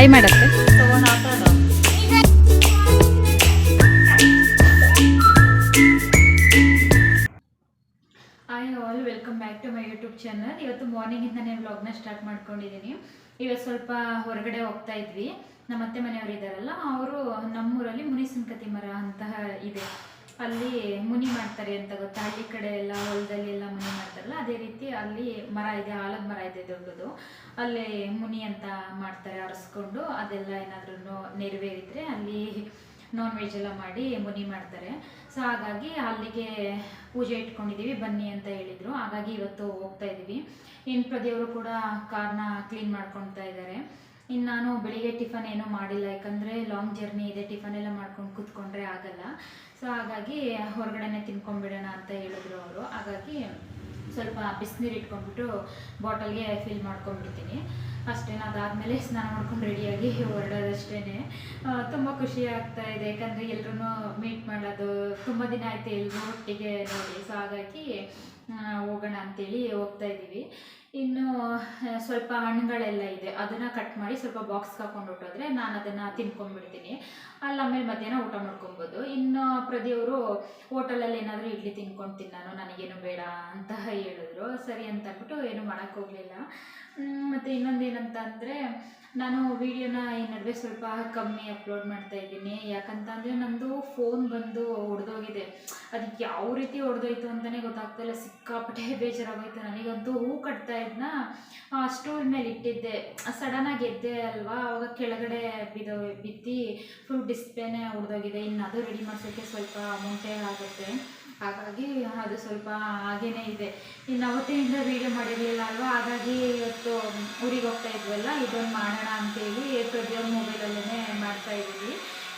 Hi ಮಾಡತ್ತೆ. Hi all, welcome back to my YouTube channel. ಇವತ್ತು ಮಾರ್ನಿಂಗಿಂದ ವ್ಲಾಗ್ನ ಸ್ಟಾರ್ಟ್ ಮಾಡ್ಕೊಂಡಿದ್ದೀನಿ. ಇವತ್ತು ಸ್ವಲ್ಪ ಹೊರಗಡೆ ಹೋಗ್ತಾ ಇದ್ವಿ. ನಮ್ಮ ಅತ್ತೆ ಮನೆಯವರು ಇದ್ದಾರಲ್ಲ, ಅವರು ನಮ್ಮೂರಲ್ಲಿ ಮುನಿಸಂಕತಿ ಮರ ಅಂತ ಇದೆ, ಅಲ್ಲಿ ಮುನಿ ಮಾಡ್ತಾರೆ ಅಂತ ಗೊತ್ತಾ. ಹಳ್ಳಿ ಕಡೆ ಎಲ್ಲ ಹೊಲದಲ್ಲಿ ಎಲ್ಲ ಮುನಿ ಮಾಡ್ತಾರಲ್ಲ, ಅದೇ ರೀತಿ ಅಲ್ಲಿ ಮರ ಇದೆ, ಆಲದ ಮರ ಇದೆ ದೊಡ್ಡದು. ಅಲ್ಲಿ ಮುನಿ ಅಂತ ಮಾಡ್ತಾರೆ, ಅರಸ್ಕೊಂಡು ಅದೆಲ್ಲ ಏನಾದ್ರೂ ನೆರವೇರಿದ್ರೆ ಅಲ್ಲಿ ನಾನ್ ವೆಜ್ ಎಲ್ಲ ಮಾಡಿ ಮುನಿ ಮಾಡ್ತಾರೆ. ಸೊ ಹಾಗಾಗಿ ಅಲ್ಲಿಗೆ ಪೂಜೆ ಇಟ್ಕೊಂಡಿದ್ದೀವಿ, ಬನ್ನಿ ಅಂತ ಹೇಳಿದರು. ಹಾಗಾಗಿ ಇವತ್ತು ಹೋಗ್ತಾ ಇದ್ದೀವಿ. ಇನ್ನು ಪ್ರತಿಯವರು ಕೂಡ ಕಾರ್ನ ಕ್ಲೀನ್ ಮಾಡ್ಕೊಳ್ತಾ ಇದ್ದಾರೆ. ಇನ್ನು ನಾನು ಬೆಳಿಗ್ಗೆ ಟಿಫನ್ ಏನೂ ಮಾಡಿಲ್ಲ, ಯಾಕಂದರೆ ಲಾಂಗ್ ಜರ್ನಿ ಇದೆ, ಟಿಫನ್ ಎಲ್ಲ ಮಾಡ್ಕೊಂಡು ಕೂತ್ಕೊಂಡ್ರೆ ಆಗಲ್ಲ. ಸೊ ಹಾಗಾಗಿ ಹೊರಗಡೆನೆ ತಿನ್ಕೊಂಡ್ಬಿಡೋಣ ಅಂತ ಹೇಳಿದ್ರು ಅವರು. ಹಾಗಾಗಿ ಸ್ವಲ್ಪ ಬಿಸಿನೀರು ಇಟ್ಕೊಂಡ್ಬಿಟ್ಟು ಬಾಟಲ್ಗೆ ಫಿಲ್ ಮಾಡ್ಕೊಂಡ್ಬಿಡ್ತೀನಿ ಅಷ್ಟೇ. ಅದಾದಮೇಲೆ ಸ್ನಾನ ಮಾಡ್ಕೊಂಡು ರೆಡಿಯಾಗಿ ಹೊರಡೋದಷ್ಟೇ. ತುಂಬ ಖುಷಿ ಆಗ್ತಾ ಇದೆ, ಯಾಕಂದರೆ ಎಲ್ಲರೂ ಮೀಟ್ ಮಾಡೋದು ತುಂಬ ದಿನ ಆಯಿತು ಎಲ್ಲರೂ ಒಟ್ಟಿಗೆ ನೋಡಿ. ಸೊ ಹಾಗಾಗಿ ಹೋಗೋಣ ಅಂತೇಳಿ ಹೋಗ್ತಾ ಇದ್ದೀವಿ. ಇನ್ನು ಸ್ವಲ್ಪ ಹಣ್ಣುಗಳೆಲ್ಲ ಇದೆ, ಅದನ್ನು ಕಟ್ ಮಾಡಿ ಸ್ವಲ್ಪ ಬಾಕ್ಸ್ಗೆ ಹಾಕೊಂಡು ಹೊಟ್ಟೋದ್ರೆ ನಾನು ಅದನ್ನು ತಿನ್ಕೊಂಡ್ಬಿಡ್ತೀನಿ. ಅಲ್ಲಿ ಆಮೇಲೆ ಮಧ್ಯಾಹ್ನ ಊಟ ಮಾಡ್ಕೊಬೋದು. ಇನ್ನು ಪ್ರತಿಯವರು ಹೋಟೆಲಲ್ಲಿ ಏನಾದರೂ ಇಡ್ಲಿ ತಿನ್ಕೊಂಡು ನಾನು ನನಗೇನು ಬೇಡ ಅಂತ ಹೇಳಿದ್ರು. ಸರಿ ಅಂತ ಅಂದ್ಬಿಟ್ಟು ಏನು ಮಾಡೋಕ್ಕೋಗಲಿಲ್ಲ. ಮತ್ತು ಇನ್ನೊಂದೇನಂತ ಅಂದರೆ, ನಾನು ವೀಡಿಯೋನ ಈ ನಡುವೆ ಸ್ವಲ್ಪ ಕಮ್ಮಿ ಅಪ್ಲೋಡ್ ಮಾಡ್ತಾ ಇದ್ದೀನಿ. ಯಾಕಂತಂದರೆ ನಂದು ಫೋನ್ ಬಂದು ಒಡೆದೋಗಿದೆ. ಅದಕ್ಕೆ ಯಾವ ರೀತಿ ಒಡೆದೋಯ್ತು ಅಂತಲೇ ಗೊತ್ತಾಗ್ತಾಯಿಲ್ಲ. ಸಿಕ್ಕಾಪಟ್ಟೆ ಬೇಜಾರಾಗೋಯ್ತು ನನಗಂತೂ. ಹೂ ಕಟ್ತಾ ಇದ್ನ ಸ್ಟೂಲ್ ಮೇಲೆ ಇಟ್ಟಿದ್ದೆ, ಸಡನ್ನಾಗಿ ಎದ್ದೆ ಅಲ್ವಾ, ಅವಾಗ ಕೆಳಗಡೆ ಬಿದ್ದು ಫುಲ್ ಡಿಸ್ಪ್ಲೇನೇ ಒಡೆದೋಗಿದೆ. ಇನ್ನು ಅದು ರೆಡಿ ಮಾಡಿಸೋಕ್ಕೆ ಸ್ವಲ್ಪ ಅಮೌಂಟೇ ಆಗುತ್ತೆ. ಹಾಗಾಗಿ ಅದು ಸ್ವಲ್ಪ ಹಾಗೇ ಇದೆ. ಇನ್ನು ಅವತ್ತಿನಿಂದ ವೀಡಿಯೋ ಮಾಡಿರಲಿಲ್ಲ ಅಲ್ವಾ, ಹಾಗಾಗಿ ಇವತ್ತು ಊರಿಗೆ ಹೋಗ್ತಾ ಇದ್ವಲ್ಲ, ಇದೊಂದು ಮಾಡೋಣ ಅಂತೇಳಿ ಪ್ರತಿಯೊಂದು ಮೊಬೈಲಲ್ಲೇ ಮಾಡ್ತಾಯಿದ್ದೀವಿ.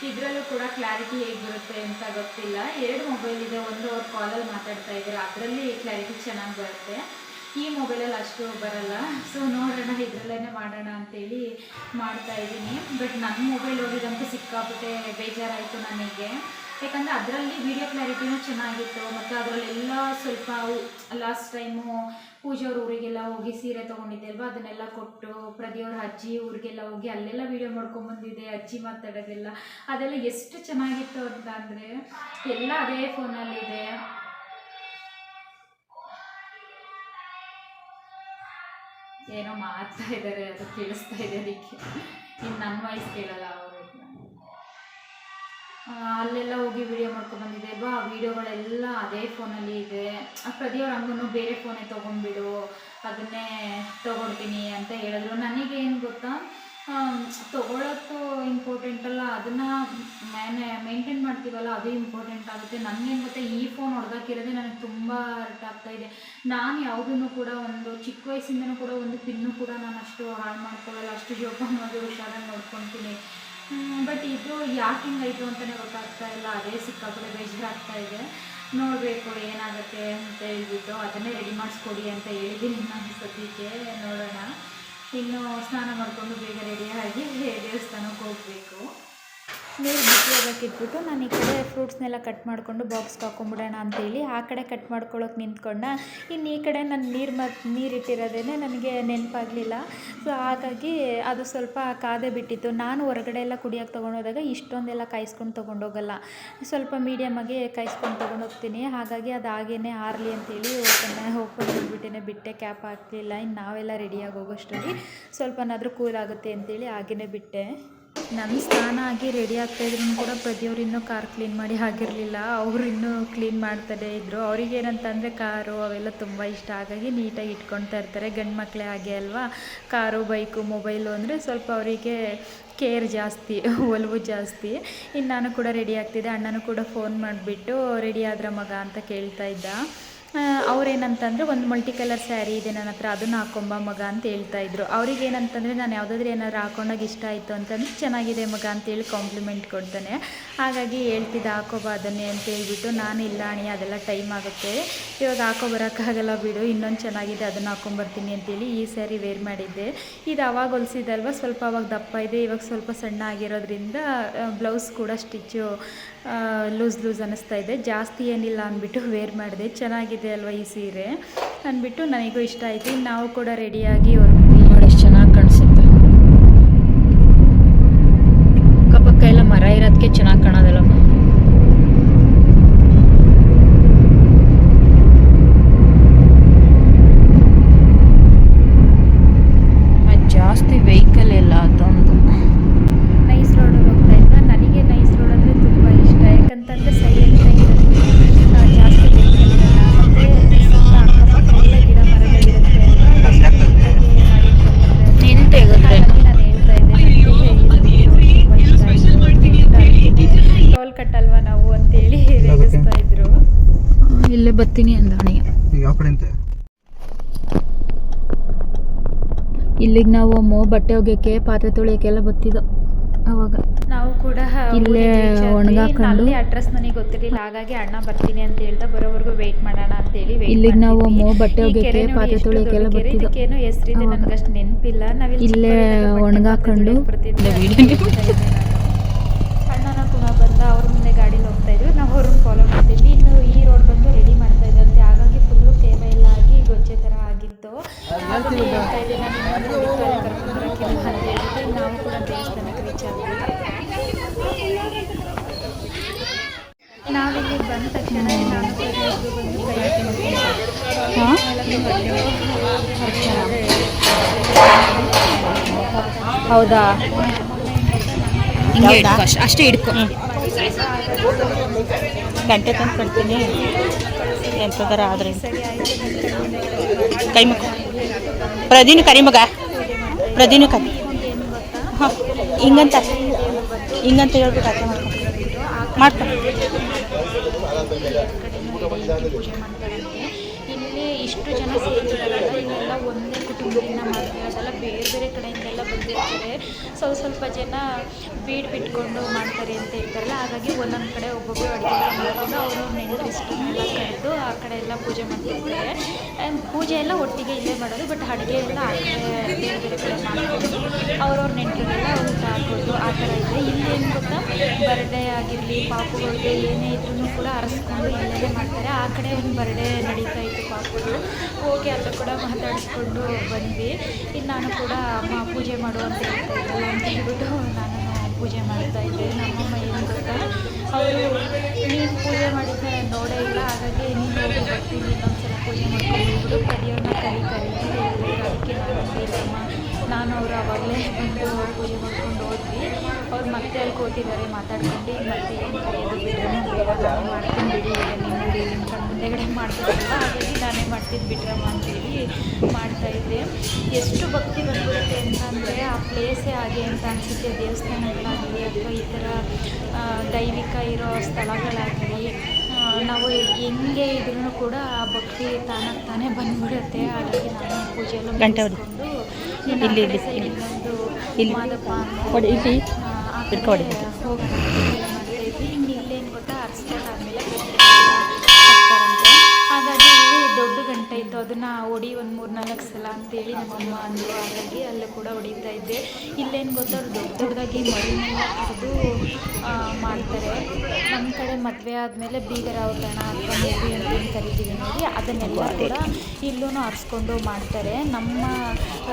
ಇದರಲ್ಲೂ ಕೂಡ ಕ್ಲಾರಿಟಿ ಹೇಗೆ ಬರುತ್ತೆ ಅಂತ ಗೊತ್ತಿಲ್ಲ. 2 ಮೊಬೈಲ್ ಇದೆ, ಒಂದು ಅವ್ರು ಕಾಲಲ್ಲಿ ಮಾತಾಡ್ತಾ ಇದ್ದಾರೆ, ಅದರಲ್ಲಿ ಕ್ಲಾರಿಟಿ ಚೆನ್ನಾಗಿ ಬರುತ್ತೆ. ಈ ಮೊಬೈಲಲ್ಲಿ ಅಷ್ಟು ಬರಲ್ಲ. ಸೊ ನೋಡೋಣ, ಇದರಲ್ಲೇ ಮಾಡೋಣ ಅಂತೇಳಿ ಮಾಡ್ತಾಯಿದ್ದೀನಿ. ಬಟ್ ನನ್ನ ಮೊಬೈಲ್ ಹೋಗಿದಂತೂ ಸಿಕ್ಕಾಪಟ್ಟೆ ಬೇಜಾರಾಯಿತು ನನಗೆ. ಯಾಕಂದರೆ ಅದರಲ್ಲಿ ವೀಡಿಯೋ ಕ್ಲಾರಿಟಿನೂ ಚೆನ್ನಾಗಿತ್ತು. ಮತ್ತು ಅದರಲ್ಲೆಲ್ಲ ಸ್ವಲ್ಪ ಲಾಸ್ಟ್ ಟೈಮು ಪೂಜೆಯವ್ರ ಊರಿಗೆಲ್ಲ ಹೋಗಿ ಸೀರೆ ತೊಗೊಂಡಿದ್ದೆ ಅಲ್ವಾ, ಅದನ್ನೆಲ್ಲ ಕೊಟ್ಟು ಪ್ರತಿಯವ್ರ ಅಜ್ಜಿ ಊರಿಗೆಲ್ಲ ಹೋಗಿ ಅಲ್ಲೆಲ್ಲ ವೀಡಿಯೋ ಮಾಡ್ಕೊಂಬಂದಿದ್ದೆ. ಅಜ್ಜಿ ಮಾತಾಡೋದೆಲ್ಲ ಅದೆಲ್ಲ ಎಷ್ಟು ಚೆನ್ನಾಗಿತ್ತು ಅಂತ ಅಂದರೆ, ಎಲ್ಲ ಅದೇ ಫೋನಲ್ಲಿದೆ. ಏನೋ ಮಾಡ್ತಾ ಇದ್ದಾರೆ, ಅದು ಕೇಳಿಸ್ತಾ ಇದೆ. ಅದಕ್ಕೆ ಇನ್ನು ನನ್ನ ವಾಯ್ಸ್ ಕೇಳಲ್ಲ ಅವರು. ಅಲ್ಲೆಲ್ಲ ಹೋಗಿ ವೀಡಿಯೋ ಮಾಡ್ಕೊಂಡ್ಬಂದಿದ್ದೆ ಅಲ್ವಾ, ಆ ವೀಡಿಯೋಗಳೆಲ್ಲ ಅದೇ ಫೋನಲ್ಲಿ ಇದೆ. ಪ್ರತಿಯವ್ರು ಹಂಗೂ ಬೇರೆ ಫೋನೇ ತೊಗೊಂಡ್ಬಿಡು, ಅದನ್ನೇ ತೊಗೊಳ್ತೀನಿ ಅಂತ ಹೇಳಿದ್ರು. ನನಗೇನು ಗೊತ್ತಾ, ತೊಗೊಳೋದು ಇಂಪಾರ್ಟೆಂಟ್ ಅಲ್ಲ, ಅದನ್ನು ಮೇಂಟೈನ್ ಮಾಡ್ತೀವಲ್ಲ ಅದು ಇಂಪಾರ್ಟೆಂಟ್ ಆಗುತ್ತೆ. ನನಗೇನು ಗೊತ್ತಾ, ಈ ಫೋನ್ ಹೊಡೆದಾಕಿರೋದೇ ನನಗೆ ತುಂಬ ಹರ್ಟ್ ಆಗ್ತಾಯಿದೆ. ನಾನು ಯಾವುದನ್ನು ಕೂಡ ಒಂದು ಚಿಕ್ಕ ವಯಸ್ಸಿಂದನೂ ಕೂಡ ಒಂದು ಪಿನ್ನು ಕೂಡ ನಾನು ಅಷ್ಟು ಹಾಳು ಮಾಡ್ಕೊಳ್ಳಲ್ಲ, ಅಷ್ಟು ಜೋಪಾನವಾಗಿ ಹುಷಾರಾಗಿ ನೋಡ್ಕೊತೀನಿ. ಬಟ್ ಇದು ಯಾಕೆ ಹಿಂಗಾಯಿತು ಅಂತಲೇ ಗೊತ್ತಾಗ್ತಾ ಇಲ್ಲ. ಅದೇ ಸಿಕ್ಕಾಪಟ್ಟೆ ಬೇಜಾರಾಗ್ತಾ ಇದೆ. ನೋಡಬೇಕು ಏನಾಗುತ್ತೆ ಅಂತ ಹೇಳ್ಬಿಟ್ಟು ಅದನ್ನೇ ರೆಡಿ ಮಾಡಿಸ್ಕೊಡಿ ಅಂತ ಹೇಳಿದ್ದೀನಿ ನಾನು ಸದ್ಯಕ್ಕೆ. ನೋಡೋಣ. ಇನ್ನು ಸ್ನಾನ ಮಾಡಿಕೊಂಡು ಬೇಗ ರೆಡಿಯಾಗಿ ದೇವಸ್ಥಾನಕ್ಕೆ ಹೋಗಬೇಕು. ನೀರು ಬಿಸಿ ಹೋಗೋಕ್ಕಿಟ್ಬಿಟ್ಟು ನಾನು ಈ ಕಡೆ ಫ್ರೂಟ್ಸ್ನೆಲ್ಲ ಕಟ್ ಮಾಡಿಕೊಂಡು ಬಾಕ್ಸ್ಗೆ ಹಾಕೊಂಡ್ಬಿಡೋಣ ಅಂತೇಳಿ ಆ ಕಡೆ ಕಟ್ ಮಾಡ್ಕೊಳ್ಳೋಕೆ ನಿಂತ್ಕೊಂಡ. ಇನ್ನು ಈ ಕಡೆ ನಾನು ನೀರಿಟ್ಟಿರೋದೇ ನನಗೆ ನೆನಪಾಗಲಿಲ್ಲ. ಸೊ ಹಾಗಾಗಿ ಅದು ಸ್ವಲ್ಪ ಕಾದೇ ಬಿಟ್ಟಿತ್ತು. ನಾನು ಹೊರಗಡೆ ಎಲ್ಲ ಕುಡಿಯೋಕ್ಕೆ ತೊಗೊಂಡೋದಾಗ ಇಷ್ಟೊಂದೆಲ್ಲ ಕಾಯಿಸ್ಕೊಂಡು ತೊಗೊಂಡೋಗಲ್ಲ, ಸ್ವಲ್ಪ ಮೀಡಿಯಮಾಗಿ ಕಾಯಿಸ್ಕೊಂಡು ತೊಗೊಂಡೋಗ್ತೀನಿ. ಹಾಗಾಗಿ ಅದು ಹಾಗೇ ಆರಲಿ ಅಂತೇಳಿ ಓಪನ್ ಮಾಡಿಬಿಟ್ಟೇನೆ ಬಿಟ್ಟೆ, ಕ್ಯಾಪ್ ಹಾಕಲಿಲ್ಲ. ಇನ್ನು ನಾವೆಲ್ಲ ರೆಡಿಯಾಗಿ ಹೋಗೋಷ್ಟರಲ್ಲಿ ಸ್ವಲ್ಪನಾದರೂ ಕೂಲ್ ಆಗುತ್ತೆ ಅಂತೇಳಿ ಹಾಗೇ ಬಿಟ್ಟೆ. ನನ್ನ ಸ್ನಾನ ಆಗಿ ರೆಡಿ ಆಗ್ತಾಯಿದ್ರು ಕೂಡ ಪ್ರತಿಯವ್ರು ಇನ್ನೂ ಕಾರ್ ಕ್ಲೀನ್ ಮಾಡಿ ಆಗಿರಲಿಲ್ಲ. ಅವರು ಇನ್ನೂ ಕ್ಲೀನ್ ಮಾಡ್ತಾನೇ ಇದ್ದರು. ಅವ್ರಿಗೇನಂತಂದರೆ ಕಾರು ಅವೆಲ್ಲ ತುಂಬ ಇಷ್ಟ, ಹಾಗಾಗಿ ನೀಟಾಗಿ ಇಟ್ಕೊಳ್ತಾ ಇರ್ತಾರೆ. ಗಂಡು ಮಕ್ಕಳೇ ಹಾಗೆ ಅಲ್ವಾ, ಕಾರು ಬೈಕು ಮೊಬೈಲು ಅಂದರೆ ಸ್ವಲ್ಪ ಅವರಿಗೆ ಕೇರ್ ಜಾಸ್ತಿ, ಒಲವು ಜಾಸ್ತಿ. ಇನ್ನು ನಾನು ಕೂಡ ರೆಡಿ ಆಗ್ತಿದ್ದೆ. ಅಣ್ಣನೂ ಕೂಡ ಫೋನ್ ಮಾಡಿಬಿಟ್ಟು ರೆಡಿ ಆದ್ರ ಮಗ ಅಂತ ಕೇಳ್ತಾ ಇದ್ದ. ಅವ್ರೇನಂತಂದರೆ ಒಂದು ಮಲ್ಟಿ ಕಲರ್ ಸ್ಯಾರಿ ಇದೆ ನನ್ನ ಹತ್ರ, ಅದನ್ನು ಹಾಕೊಂಬ ಮಗ ಅಂತ ಹೇಳ್ತಾಯಿದ್ರು. ಅವ್ರಿಗೇನಂತಂದರೆ ನಾನು ಯಾವುದಾದ್ರೂ ಏನಾದ್ರು ಹಾಕೊಂಡಾಗ ಇಷ್ಟ ಆಯಿತು ಅಂತಂದರೆ ಚೆನ್ನಾಗಿದೆ ಮಗ ಅಂತೇಳಿ ಕಾಂಪ್ಲಿಮೆಂಟ್ ಕೊಡ್ತಾನೆ. ಹಾಗಾಗಿ ಹೇಳ್ತಿದ್ದೆ ಹಾಕೋಬ ಅದನ್ನೇ ಅಂತ ಹೇಳ್ಬಿಟ್ಟು, ನಾನು ಇಲ್ಲ ಅಣಿ ಅದೆಲ್ಲ ಟೈಮ್ ಆಗುತ್ತೆ, ಇವಾಗ ಹಾಕೊಬರೋಕ್ಕಾಗಲ್ಲ ಬಿಡು, ಇನ್ನೊಂದು ಚೆನ್ನಾಗಿದೆ ಅದನ್ನು ಹಾಕೊಂಬರ್ತೀನಿ ಅಂತೇಳಿ ಈ ಸ್ಯಾರಿ ವೇರ್ ಮಾಡಿದ್ದೆ. ಇದು ಅವಾಗ ಹೊಲಿಸಿದಲ್ವ, ಸ್ವಲ್ಪ ಅವಾಗ ದಪ್ಪ ಇದೆ, ಇವಾಗ ಸ್ವಲ್ಪ ಸಣ್ಣ ಆಗಿರೋದ್ರಿಂದ ಬ್ಲೌಸ್ ಕೂಡ ಸ್ಟಿಚ್ಚು ಲೂಸ್ ಅನ್ನಿಸ್ತಾ ಇದೆ. ಜಾಸ್ತಿ ಏನಿಲ್ಲ ಅಂದ್ಬಿಟ್ಟು ವೇರ್ ಮಾಡಿದೆ. ಚೆನ್ನಾಗಿದೆ ಅಲ್ವಾ ಈ ಸೀರೆ ಅಂದ್ಬಿಟ್ಟು ನನಗೂ ಇಷ್ಟ ಆಯಿತು. ನಾವು ಕೂಡ ರೆಡಿಯಾಗಿ ಹೊರಡ್ತೀವಿ. ನೋಡಿ ಎಷ್ಟು ಚೆನ್ನಾಗಿ ಕಾಣಿಸುತ್ತೆ. ಅದಕ್ಕೆ ಚೆನ್ನಾಗಿ ಕಾಣೋದಿಲ್ಲ. ಜಾಸ್ತಿ ವೆಹಿಕಲ್ ಇಲ್ಲ, ಅದೊಂದು. ನೈಸ್ ರೋಡಲ್ಲಿ ಹೋಗ್ತಾ ಇದ್ದ. ನನಗೆ ನೈಸ್ ರೋಡ್ ಅಂದರೆ ತುಂಬ ಇಷ್ಟ, ಯಾಕಂತಂದರೆ ಸೈಲೆಂಟ್ ಆಗಿರುತ್ತೆ, ಜಾಸ್ತಿ ವೆಹಿಕಲ್ ಇರಲ್ಲ, ಮತ್ತು ಸುತ್ತ ಅಕ್ಕಪಕ್ಕ ಎಲ್ಲ ಗಿಡ ಮರಗಳಿರುತ್ತೆ ಅಲ್ವಾ, ಎಷ್ಟು ನೀಟಾಗಿ ಮಾಡಿರ್ತಾರೆ. ಹಾಗಾಗಿ ನಾನು ಹೇಳ್ತಾ ಇದ್ದೆ ನನಗೆ ತುಂಬ ಇಷ್ಟ ಆಯಿತು. ಟೋಲ್ ಕಟ್ಟಲ್ವಾ ನಾವು ಅಂತೇಳಿ ರೇಗಿಸ್ತಾ ಇದ್ರು. ಇಲ್ಲೇ ಬರ್ತೀನಿ ಅಂದವನಿಗೆ. ಇಲ್ಲಿಗೆ ನಾವು ಬಟ್ಟೆ ಒಗೆಯೋಕ್ಕೆ, ಪಾತ್ರೆ ತೊಳೆಯೋಕ್ಕೆಲ್ಲ ಬರ್ತಿದ್ದೋ. ಅವಾಗ ನಾವು ಕೂಡ ಇಲ್ಲೇ ಒಣಗಾಕೊಂಡು, ಅಡ್ರೆಸ್ ನನಗೆ ಗೊತ್ತಿರಲಿಲ್ಲ, ಹಾಗಾಗಿ ಅಣ್ಣ ಬರ್ತೀನಿ ಅಂತ ಹೇಳ್ದ, ಬರೋವರೆಗೂ ವೆಯ್ಟ್ ಮಾಡೋಣ ಅಂತೇಳಿ ಇಲ್ಲಿಗೆ ನಾವು ಬಟ್ಟೆ ಒಗೆಯೋಕ್ಕೆ, ಪಾತ್ರೆ ತೊಳೆಯೋಕ್ಕೆಲ್ಲ ಬರ್ತಿದ್ದೋ. ಇದಕ್ಕೇನೋ ಹೆಸರಿದೆ, ನನಗಷ್ಟು ನೆನಪಿಲ್ಲ. ನಾವಿಲ್ಲಿ ಇಲ್ಲೇ ಒಣಗಾಕೊಂಡು ಅಣ್ಣನ ಕೂಡ ಬಂದ, ಅವ್ರ ಮುಂದೆ ಗಾಡೀಲಿ ಹೋಗ್ತಾ ಇದ್ವಿ, ನಾವು ಅವ್ರನ್ನ ಫಾಲೋ ಮಾಡ್ತಿದ್ವಿ. ಇನ್ನು ಈ ರೋಡ್ ಬಂದು ರೆಡಿ ಮಾಡ್ತಾ ಇದ್ದಂತೆ, ಹಾಗಾಗಿ ಫುಲ್ಲು ತೇವ ಎಲ್ಲ ಆಗಿ ಗೊಜ್ಜೆ ಥರ ಆಗಿತ್ತು. ಹೇಳ್ತಾ ಇದ್ದೆ ನಾನು ಇನ್ನೊಂದು ಕರ್ಕೊಂಡ್ಬರೋಕ್ಕಿಲ್ಲ ಅಂತ ಹೇಳಿದ್ರೆ, ನಾವು ಕೂಡ ದೇವಸ್ಥಾನಕ್ಕೆ ರೀಚ್ ಆದ್ವಿ. ನಾವಿಲ್ಲಿ ಬಂದ ತಕ್ಷಣ ನಾನು ಬಂದು ಕೈ ಹೌದಾ, ಅಷ್ಟೇ ಹಿಡ್ಕೊ, ಗಂಟೆ ತಂದು ಕೊಡ್ತೀನಿ ಎಂಥದಾರ ಆದರೆ. ಕೈ ಮಗ ಪ್ರದೀನು ಕರಿಮಗ, ಪ್ರದೀನು ಕರಿ. ಹಾಂ, ಹಿಂಗಂತ ಹೇಳ್ಬಿಟ್ಟು ಅರ್ಥ ಮಾಡ್ಕೊಂಡು ಪೂಜೆ ಮಾಡ್ತಾರಂತೆ. ಇಲ್ಲಿ ಇಷ್ಟು ಜನ ಸೇರಿದಾರಲ್ಲ, ಇಲ್ಲೆಲ್ಲ ಒಂದೇ ಕುಟುಂಬದಿಂದ ಮಾಡ್ತಿರೋದಲ್ಲ, ಬೇರೆ ಬೇರೆ ಕಡೆಯಿಂದೆಲ್ಲ ಬಂದಿರ್ತಾರೆ. ಸ್ವಲ್ಪ ಜನ ಬಿಟ್ಕೊಂಡು ಮಾಡ್ತಾರೆ ಅಂತ ಹೇಳ್ತಾರಲ್ಲ, ಹಾಗಾಗಿ ಒಂದೊಂದು ಕಡೆ ಒಬ್ಬೊಬ್ಬರು ಅಡುಗೆ ಮಾಡಿಕೊಂಡು ಅವರು ನೆಂಟರಿಷ್ಟನ್ನೆಲ್ಲ ಕರೆದು ಆ ಕಡೆ ಎಲ್ಲ ಪೂಜೆ ಮಾಡ್ತಿರ್ತಾರೆ. ಪೂಜೆ ಎಲ್ಲ ಒಟ್ಟಿಗೆ ಇಲ್ಲೇ ಮಾಡೋದು, ಬಟ್ ಅಡುಗೆ ಎಲ್ಲ ಆ ಕಡೆ ಬೇರೆ ಬೇರೆ ಕಡೆ ಮಾಡ್ಕೊಂಡು ಅವ್ರವ್ರ ನೆಂಟರಿಗೆಲ್ಲ ಊಟ ಹಾಕೋದು ಆ ಥರ ಇದೆ. ಇಲ್ಲಿ ಏನು ಗೊತ್ತಾ, ಬರ್ಡೇ ಆಗಿರಲಿ, ಪಾಪುಗಳಿಗೆ ಏನೇ ಇದ್ರೂ ಕೂಡ ಅರಸ್ಕೊಂಡು ಇಲ್ಲೇ ಮಾಡ್ತಾರೆ. ಆ ಕಡೆ ಒಂದು ಬರ್ಡೇ ನಡೀತಾ ಇತ್ತು ಪಾಪುಗಳು, ಹೋಗಿ ಅಲ್ಲೂ ಕೂಡ ಮಾತಾಡಿಸ್ಕೊಂಡು ಬಂದ್ವಿ. ಇನ್ನು ನಾನು ಕೂಡ ಅಮ್ಮ ಪೂಜೆ ಮಾಡು ಅಂತ ಹೇಳ್ತಾ ಇದ್ದಲ್ಲ ಅಂತ ಹೇಳ್ಬಿಟ್ಟು ನಾನು ಪೂಜೆ ಮಾಡ್ತಾ ಇದ್ದೆ. ನಮ್ಮಮ್ಮ ಏನು ಗೊತ್ತಾ, ಅವರು ನೀನು ಪೂಜೆ ಮಾಡಿದ್ದೆ ನೋಡೇ ಇಲ್ಲ, ಹಾಗಾಗಿ ನೀನು ಹೋಗಿ ಬರ್ತೀನಿ, ಇನ್ನೊಂದ್ಸಲ ಪೂಜೆ ಮಾಡ್ಕೊಂಡು ಕರಿಯೋಣ ಕರಿ ಅಂತ ಹೇಳಿದ್ರು. ಅದಕ್ಕೆ ನಾನು ಅವರು ಆವಾಗಲೇ ಬಂದು ಪೂಜೆ ಮಾಡ್ಕೊಂಡು ಹೋದ್ವಿ. ಅವ್ರು ಮತ್ತೆ ಅಲ್ಲಿ ಕೂತಿದ್ದಾರೆ ಮಾತಾಡ್ಕೊಂಡು, ಮತ್ತೆ ಏನು ಕರೆಯೋದು ಬಿಟ್ಟರೆ ಬೇಡ, ನಾನೇ ಮಾಡ್ತೀನಿ ಬಿಡಿ, ನಿಮ್ಮ ಕಣ್ಣು ಮುಂದೆಗಡೆ ಮಾಡ್ತಿದ್ದಲ್ಲ, ಹಾಗಾಗಿ ನಾನೇ ಮಾಡ್ತೀನಿ ಬಿಟ್ರಮ್ಮ ಅಂತೇಳಿ ಮಾಡ್ತಾಯಿದ್ದೆ. ಎಷ್ಟು ಭಕ್ತಿ ಬಂದ್ಬಿಡುತ್ತೆ ಅಂತಂದರೆ ಆ ಪ್ಲೇಸೇ ಹಾಗೆ ಅಂತ ಅನಿಸುತ್ತೆ. ದೇವಸ್ಥಾನಗಳಾಗಲಿ ಅಥವಾ ಈ ಥರ ದೈವಿಕ ಇರೋ ಸ್ಥಳಗಳಾಗಲಿ, ನಾವು ಹೆಂಗೆ ಇದ್ರೂ ಕೂಡ ಆ ಭಕ್ತಿ ತಾನೇ ಬಂದ್ಬಿಡುತ್ತೆ. ಹಾಗಾಗಿ ನಾನು ಪೂಜೆಯಲ್ಲೂ ಮುಗಿಸ್ಕೊಂಡು ಇನ್ನೊಂದು ಮಾದಪ್ಪ ಅಂತ ಹೋಗೋಣ ಮಾಡ್ತಾಯಿದ್ವಿ. ಇನ್ನು ಇಲ್ಲೇನು ಗೊತ್ತಾ, ಅರ್ಸ್ಕೊಂಡಾದ್ಮೇಲೆ ಹಾಕ್ತಾರಂತೆ. ಹಾಗಾಗಿ ಇಲ್ಲಿ ದೊಡ್ಡ ಗಂಟೆ ಇತ್ತು, ಅದನ್ನು ಹೊಡಿ ಒಂದು 3-4 ಸಲ ಅಂತೇಳಿ ನಮ್ಮಮ್ಮ ಅಂದರು. ಹಾಗಾಗಿ ಅಲ್ಲೂ ಕೂಡ ಹೊಡಿತಾ ಇದ್ದೆ. ಇಲ್ಲೇನು ಗೊತ್ತಾ, ಅವ್ರು ದೊಡ್ಡದಾಗಿ ಮರಿನೆಲ್ಲ ಕರೆದು ಮಾಡ್ತಾರೆ. ನಮ್ಮ ಕಡೆ ಮದುವೆ ಆದಮೇಲೆ ಬೀಗರ ಔತಣ ಅಥವಾ ನೆರವಿ ಅಂತ ಏನು ಕರಿತೀವಿ ನೋಡಿ, ಅದನ್ನೆಲ್ಲ ಕೂಡ ಇಲ್ಲೂ ಆರಿಸ್ಕೊಂಡು ಮಾಡ್ತಾರೆ. ನಮ್ಮ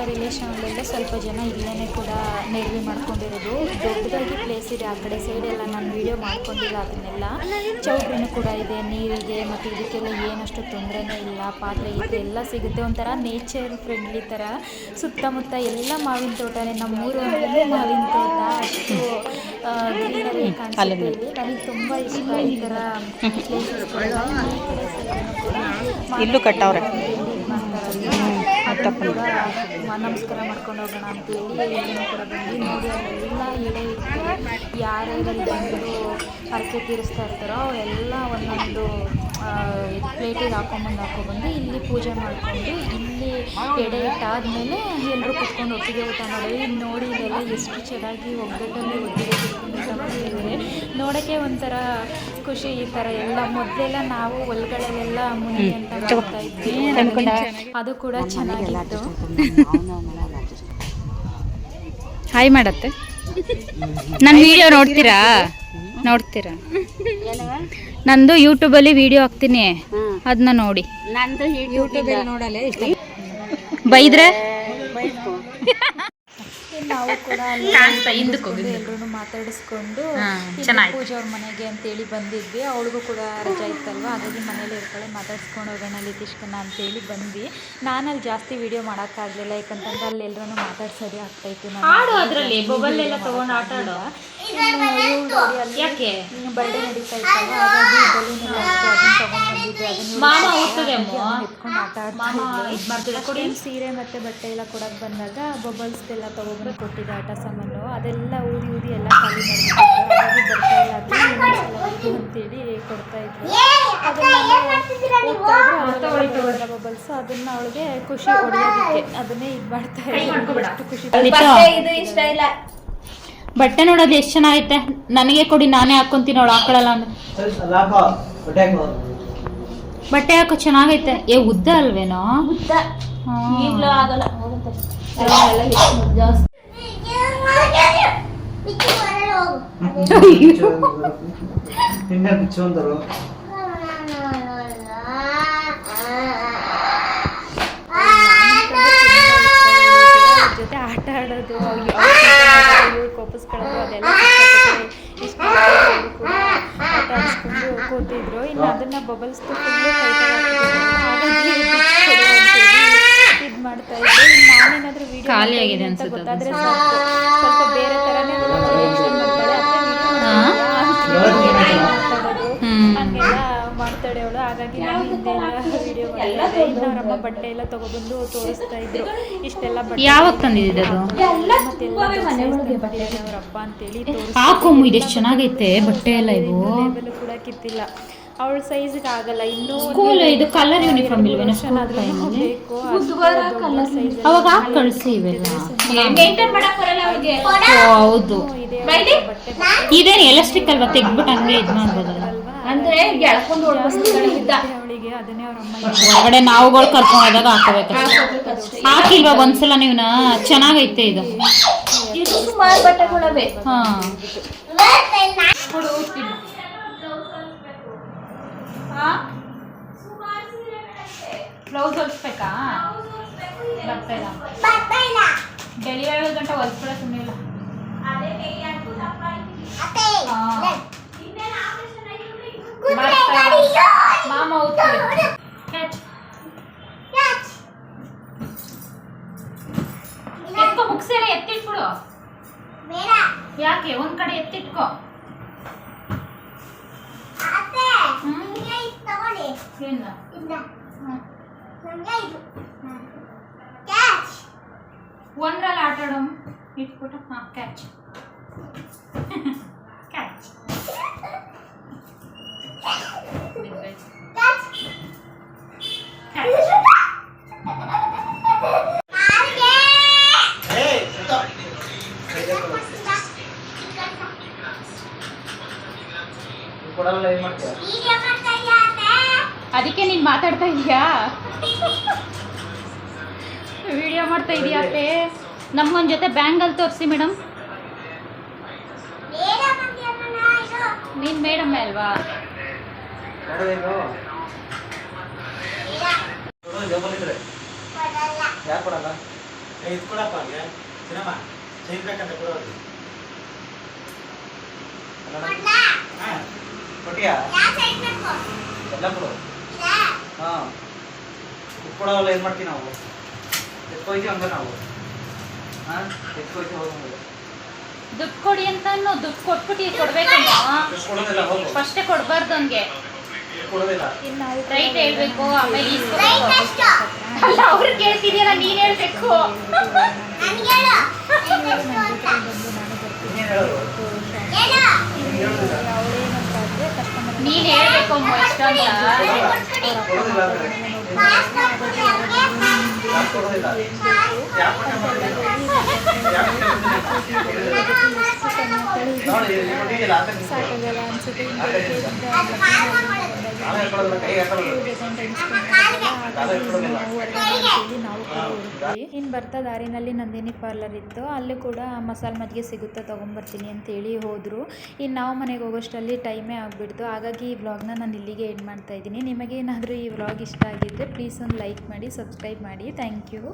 ರಿಲೇಷನಲ್ಲೆಲ್ಲ ಸ್ವಲ್ಪ ಜನ ಇಲ್ಲೇ ಕೂಡ ನೆರವಿ ಮಾಡ್ಕೊಂಡಿರೋದು. ದೊಡ್ಡದಾಗಿ ಪ್ಲೇಸ್ ಇದೆ ಆ ಕಡೆ ಸೈಡೆಲ್ಲ, ನಾನು ವೀಡಿಯೋ ಮಾಡ್ಕೊಂಡಿಲ್ಲ ಅದನ್ನೆಲ್ಲ. ಚೌಟ್ರಿನೂ ಕೂಡ ಇದೆ, ನೀರಿದೆ, ಮತ್ತು ಇದಕ್ಕೆಲ್ಲ ಏನಷ್ಟು ತೊಂದರೆನೇ ಇಲ್ಲ. ಪಾತ್ರೆ ಗೀತ್ರೆ ಎಲ್ಲ ಸಿಗುತ್ತೆ, ಒಂಥರ ನೇಚರ್ ಫ್ರೆಂಡ್ಲಿ ಥರ. ಸುತ್ತಮುತ್ತ ಎಲ್ಲ ಮಾವಿನ ತೋಟನೇ, ನಮ್ಮೂರು ಅಂದರೆ ಮಾವಿನ ತೋಟ, ಅಷ್ಟು ಗ್ರೀನರಿ ಕಾಣಿಸುತ್ತೆ ಇಲ್ಲಿ. ನನಗೆ ತುಂಬ ಇಷ್ಟ ಈ ಥರ ಪ್ಲೇಸಸ್ಗಳೆಲ್ಲ. ಈ ಕಡೆ ಸೈಡ್ ಇಲ್ಲೂ ಕಟ್ಟವ್ರೆ, ಕೂಡ ನಮಸ್ಕಾರ ಮಾಡ್ಕೊಂಡು ಹೋಗೋಣ ಅಂತೇಳಿ ಎಲ್ಲರೂ ಕೂಡ ಬಂದು ನೋಡಿ, ಅಲ್ಲೆಲ್ಲ ಎಡೆ ಇರ್ತಾರೆ. ಯಾರ್ಯಾರಲ್ಲಿ ಬಂದು ಹರಕೆ ತೀರಿಸ್ತಾ ಇರ್ತಾರೋ ಅವರೆಲ್ಲ ಒಂದೊಂದು ಪ್ಲೇಟಿಗೆ ಹಾಕೊಂಬಂದು ಇಲ್ಲಿ ಪೂಜೆ ಮಾಡಿಕೊಂಡು ಇಲ್ಲಿ ಎಡೆ ಇಟ್ಟಾದಮೇಲೆ ಎಲ್ಲರೂ ಕುತ್ಕೊಂಡು ಒಟ್ಟಿಗೆ ಊಟ ಮಾಡೋದು. ಇಲ್ಲಿ ನೋಡಿ ಇಲ್ಲೆಲ್ಲ ಎಷ್ಟು ಚೆನ್ನಾಗಿ ಒಗ್ಗಟ್ಟಲ್ಲಿ ಒಟ್ಟಿಗೆ ಕುತ್ಕೊಂಡು ಊಟ ಮಾಡ್ತಿದ್ದಾರೆ. ನೋಡೋಕ್ಕೆ ಒಂಥರ ಖುಷಿ. ಈ ಥರ ಎಲ್ಲ ಮೊದಲೆಲ್ಲ ನಾವು ಹೊಲ್ಗಳಲ್ಲೆಲ್ಲ ಮುನಿ ಅಂತ ಮಾಡ್ತಾ ಇದ್ವಿ, ಅದು ಕೂಡ ಚೆನ್ನಾಗಿತ್ತು. ಹಾಯ್ ಮಾಡತ್ತೆ. ನನ್ನ ವಿಡಿಯೋ ನೋಡ್ತೀರಾ? ನಂದು ಯೂಟ್ಯೂಬಲ್ಲಿ ವಿಡಿಯೋ ಹಾಕ್ತೀನಿ, ಅದನ್ನ ನೋಡಿ. ನಂದು ಯೂಟ್ಯೂಬಲ್ಲಿ ನೋಡಲ್ಲ, ಬೈದ್ರೆ ನಾವು ಕೂಡ ಎಲ್ಲರೂ ಮಾತಾಡಿಸ್ಕೊಂಡು ಪೂಜೆ ಅವ್ರ ಮನೆಗೆ ಅಂತೇಳಿ ಬಂದಿದ್ವಿ. ಅವಳಿಗೂ ಕೂಡ ರಜಾ ಇತ್ತಲ್ವ, ಹಾಗಾಗಿ ಮನೇಲಿ ಇರ್ತಾಳೆ, ಮಾತಾಡ್ಸ್ಕೊಂಡು ಹೋಗೋಣ ಲಿತೀಶ್ಕನ ಅಂತೇಳಿ ಬಂದ್ವಿ. ನಾನು ಅಲ್ಲಿ ಜಾಸ್ತಿ ವಿಡಿಯೋ ಮಾಡೋಕ್ಕಾಗಲಿಲ್ಲ, ಯಾಕಂತಂದ್ರೆ ಅಲ್ಲಿ ಎಲ್ಲರೂ ಮಾತಾಡ್ಸೋದೇ ಆಗ್ತಾಯಿತ್ತು. ಯಾಕೆ ಬರ್ಡೇ ನಡೀತಾ ಇತ್ತಲ್ವ, ಹಾಗಾಗಿ ಬಲೂನ್ ಎಲ್ಲ ಅದನ್ನ ತಗೊಂಡ್ಬಂದಿದ್ವಿ. ಅದನ್ನ ಎತ್ಕೊಂಡು ಆಟ ಆಡ್ತಾ ಸೀರೆ ಮತ್ತು ಬಟ್ಟೆ ಎಲ್ಲ ಕೊಡೋಕೆ ಬಂದಾಗ ಬಬಲ್ಸ್ದೆಲ್ಲ ತೊಗೊಬಂದು ಕೊಟ್ಟಿದ್ದೆ ಆಟ ಸಾಮಾನು. ಅದೆಲ್ಲ ಊದಿ ಊದಿ ಎಲ್ಲ ಖಾಲಿ ಮಾಡಿಬಿಟ್ಟಿದ್ರು. ಹಾಗಾಗಿ ಬರ್ತಾ ಇಲ್ಲ ಅದು ಅಂತೇಳಿ ಕೊಡ್ತಾಯಿದ್ರು. ಅದನ್ನ ಬಬಲ್ಸ್ ಅದನ್ನ ಅವಳಿಗೆ ಖುಷಿ ಹೊಡೆಯೋದಕ್ಕೆ ಅದನ್ನೇ ಇದು ಮಾಡ್ತಾ ಇದ್ರು. ಖುಷಿ ಇಷ್ಟ ಇಲ್ಲ. ಬಟ್ಟೆ ನೋಡೋದು ಎಷ್ಟು ಚೆನ್ನಾಗೈತೆ. ನನಗೆ ಕೊಡಿ, ನಾನೇ ಹಾಕೊಂತೀನಿ. ಅವಳು ಹಾಕೊಳ್ಳಲ್ಲ ಅಂದ್ರೆ ಬಟ್ಟೆ ಹಾಕೋ ಚೆನ್ನಾಗೈತೆ. ಉದ್ದ ಅಲ್ವೇನೋ? ಉದ್ದ ಈಗಲೂ ಆಗಲ್ಲ. ಜೊತೆ ಆಟ ಆಡೋದು, ಕೋಪಿಸ್ಕೊಳ್ಳೋದು ಅದೆಲ್ಲ ಇಷ್ಟ ಕೂಡ ಆಟ ಆಡಿಸ್ಕೊಂಡು ಕೂತಿದ್ರು. ಇನ್ನು ಅದನ್ನ ಬಬಲ್ಸ್ ಫುಲ್ಲು ಇದು ಮಾಡ್ತಾ ಇದ್ರು. ನಾನೇನಾದ್ರೂ ವಿಡಿಯೋ ಖಾಲಿ ಆಗಿದೆ ಅಂತ ಗೊತ್ತಾದ್ರೆ ಸ್ವಲ್ಪ ಬೇರೆ ಥರನೇ ಹಂಗೆಲ್ಲ ಮಾಡ್ತಾಳೆ ಅವಳು. ಹಾಗಾಗಿ ನಾನು ಹಿಂದೆಲ್ಲ ವಿಡಿಯೋ ಮಾಡಿದ್ದೆ. ಇನ್ನು ಅವರಮ್ಮ ಬಟ್ಟೆ ಎಲ್ಲ ತಗೊಬಂದು ತೋರಿಸ್ತಾ ಇದ್ರು. ಇಷ್ಟೆಲ್ಲ ಬಟ್ಟೆ ಯಾವಾಗ ತಂದಿದ್ದು? ಅವರಪ್ಪ ಅಂತೇಳಿ ಹಾಕೊಂಬ. ಇದೆಷ್ಟು ಚೆನ್ನಾಗೈತೆ ಬಟ್ಟೆ ಎಲ್ಲ. ಇವು ಲೇಬಲ್ ಕೂಡ ಕಿತ್ತಿಲ್ಲ. ಅವಳ ಸೈಜ್ಗೆ ಆಗಲ್ಲ. ಇನ್ನೂ ಸ್ಕೂಲ್ ಇದು ಕಲರ್ ಯೂನಿಫಾರ್ಮ್ ಇಲ್ವೇನೋ? ಬೇಕು ಅವಾಗ ಹಾಕಿ ಕಳಿಸಿ. ಇವೆಲ್ಲ ಹೌದು. ಇದೇನು ಎಲಾಸ್ಟಿಕ್ ಅಲ್ವಾ? ತೆಗ್ಬಿಟ್ಟು ಹಂಗೆ ಇದು ಮಾಡ್ಬೋದಲ್ಲ. ಅಂದ್ರೆ ಅವಳಿಗೆ ಅದನ್ನೇ ಅವ್ರಮ್ಮ ಹೊರಗಡೆ ನಾವುಗಳು ಕರ್ಕೊಂಡು ಹೋದಾಗ ಹಾಕೋಬೇಕು. ಹಾಕಿಲ್ವಾ ಒಂದ್ಸಲ ನೀವು? ಚೆನ್ನಾಗೈತೆ ಇದು. ಹಾ ಬ್ಲೌಸ್ ಹೊಲಿಸ್ಬೇಕಾ? ಬರ್ತಾ ಇಲ್ಲ. ಡೆಲಿವರಿ ಗಂಟೆ ಹೊಲಿಸ್ಬಿಡ. ಸುಮ್ಮನಿಲ್ಲ ಮಾಮ ಎತ್ಕೊ. ಮುಗ್ಸೆಲ್ಲ ಎತ್ತಿಟ್ಬಿಡು. ಯಾಕೆ? ಒಂದ್ ಕಡೆ ಎತ್ತಿಟ್ಕೊ. ಒಂದ್ರಲ್ಲಿ ಆಟ ಆಡೋ ಇಟ್ಬಿಟ್ಟು. ಹಾ, ಕ್ಯಾಚ್ ಕ್ಯಾಚ್. ಅದಕ್ಕೆ ನೀನ್ ಮಾತಾಡ್ತಾ ಇದೀಯಾ? ವಿಡಿಯೋ ಮಾಡ್ತಾ ಇದೀಯಾತೆ? ನಮ್ಗೊಂದ್ ಜೊತೆ ಬ್ಯಾಂಗಲ್ ತೋರಿಸಿ ಮೇಡಮ್. ನೀನ್ ಮೇಡಮ್ ಅಲ್ವಾ? ಕೊಡವಲ್ಲ ಏನು ಮಾಡ್ತೀವಿ ನಾವು? ಎತ್ಕೊಯ್ತೀವಿ ಹಂಗ ನಾವು. ಎತ್ಕೊಯ್ತೀವಿ ಹೋಗಿ ದುಡ್ಡು ಕೊಡಿ ಅಂತ ದುಡ್ಡು ಕೊಟ್ಬಿಟ್ಟು ಕೊಡ್ಬೇಕಲ್ಲ. ಫಸ್ಟೇ ಕೊಡ್ಬಾರ್ದು ಹಂಗೆ. ರೈಟ್ ಹೇಳ್ಬೇಕು, ಆಮೇಲೆ ಅಲ್ಲ ಅವ್ರು ಕೇಳ್ತಿದ್ಯಲ್ಲ, ನೀನ್ ಹೇಳ್ಬೇಕು. ನೀನ್ ಹೇಳ್ಬೇಕು ಇಷ್ಟ ಸಾಕಾಗಲ್ಲ ಅನ್ಸುತ್ತೆ. ಇನ್ನು ಬರ್ತಾ ದಾರಿನಲ್ಲಿ ನಂದಿನಿ ಪಾರ್ಲರ್ ಇತ್ತು, ಅಲ್ಲೂ ಕೂಡ ಮಸಾಲೆ ಮಜ್ಜಿಗೆ ಸಿಗುತ್ತೆ ತೊಗೊಂಬರ್ತೀನಿ ಅಂತೇಳಿ ಹೋದರು. ಇನ್ನು ನಾವು ಮನೆಗೆ ಹೋಗೋಷ್ಟರಲ್ಲಿ ಟೈಮೇ ಆಗಿಬಿಡ್ತು. ಹಾಗಾಗಿ ಈ ವ್ಲಾಗ್ನ ನಾನು ಇಲ್ಲಿಗೆ ಎಂಡ್ ಮಾಡ್ತಾಯಿದ್ದೀನಿ. ನಿಮಗೇನಾದರೂ ಈ ವ್ಲಾಗ್ ಇಷ್ಟ ಆಗಿದ್ದರೆ ಪ್ಲೀಸ್ ಒಂದು ಲೈಕ್ ಮಾಡಿ, ಸಬ್ಸ್ಕ್ರೈಬ್ ಮಾಡಿ. Thank you.